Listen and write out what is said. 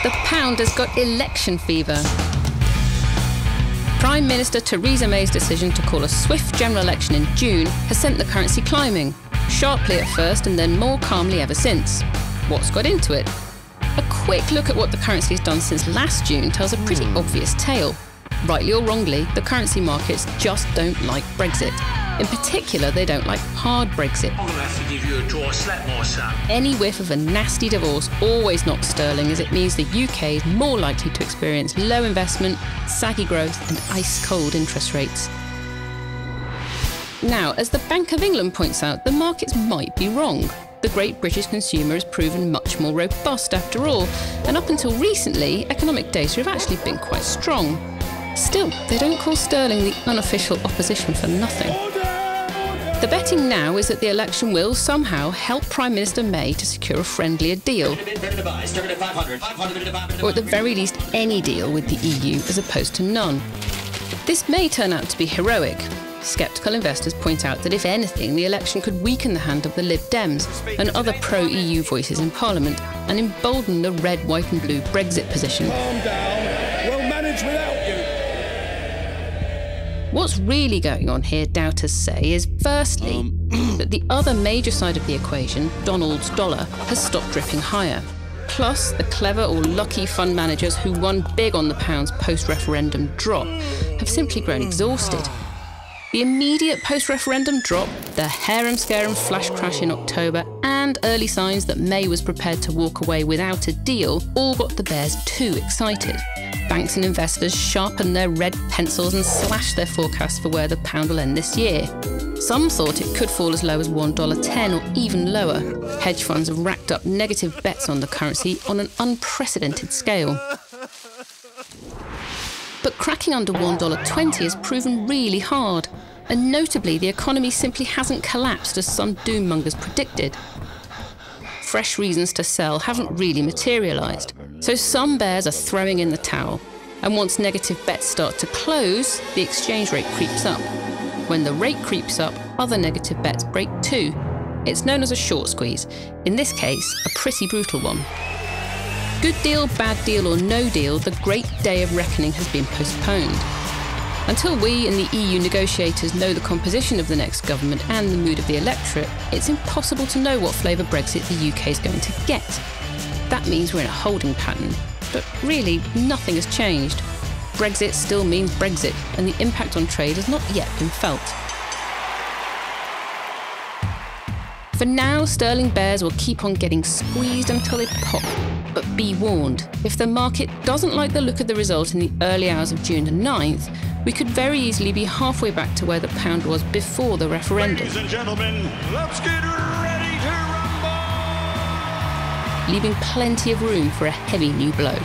The pound has got election fever. Prime Minister Theresa May's decision to call a swift general election in June has sent the currency climbing, sharply at first and then more calmly ever since. What's got into it? A quick look at what the currency has done since last June tells a pretty obvious tale. Rightly or wrongly, the currency markets just don't like Brexit. In particular, they don't like hard Brexit. I'm going to have to give you a draw slap more, son. Any whiff of a nasty divorce always knocks sterling, as it means the UK is more likely to experience low investment, saggy growth and ice-cold interest rates. Now, as the Bank of England points out, the markets might be wrong. The great British consumer has proven much more robust after all, and up until recently, economic data have actually been quite strong. Still, they don't call sterling the unofficial opposition for nothing. The betting now is that the election will somehow help Prime Minister May to secure a friendlier deal, or at the very least any deal with the EU as opposed to none. This may turn out to be heroic. Sceptical investors point out that if anything, the election could weaken the hand of the Lib Dems and other pro-EU voices in Parliament and embolden the red, white and blue Brexit position. Calm down. We'll manage without you. What's really going on here, doubters say, is firstly, that the other major side of the equation, Donald's dollar, has stopped dripping higher. Plus, the clever or lucky fund managers who won big on the pound's post-referendum drop have simply grown exhausted. The immediate post-referendum drop, the harem-scarem flash crash in October, and early signs that May was prepared to walk away without a deal all got the bears too excited. Banks and investors sharpened their red pencils and slashed their forecasts for where the pound will end this year. Some thought it could fall as low as $1.10 or even lower. Hedge funds have racked up negative bets on the currency on an unprecedented scale. But cracking under $1.20 has proven really hard, and notably the economy simply hasn't collapsed as some doommongers predicted. Fresh reasons to sell haven't really materialised, so some bears are throwing in the towel, and once negative bets start to close, the exchange rate creeps up. When the rate creeps up, other negative bets break too. It's known as a short squeeze, in this case a pretty brutal one. Good deal, bad deal or no deal, the great day of reckoning has been postponed. Until we and the EU negotiators know the composition of the next government and the mood of the electorate, it's impossible to know what flavour Brexit the UK is going to get. That means we're in a holding pattern. But really, nothing has changed. Brexit still means Brexit, and the impact on trade has not yet been felt. For now, sterling bears will keep on getting squeezed until they pop. But be warned, if the market doesn't like the look of the result in the early hours of June the 9th, we could very easily be halfway back to where the pound was before the referendum. Ladies and gentlemen, let's get ready to rumble! Leaving plenty of room for a heavy new blow.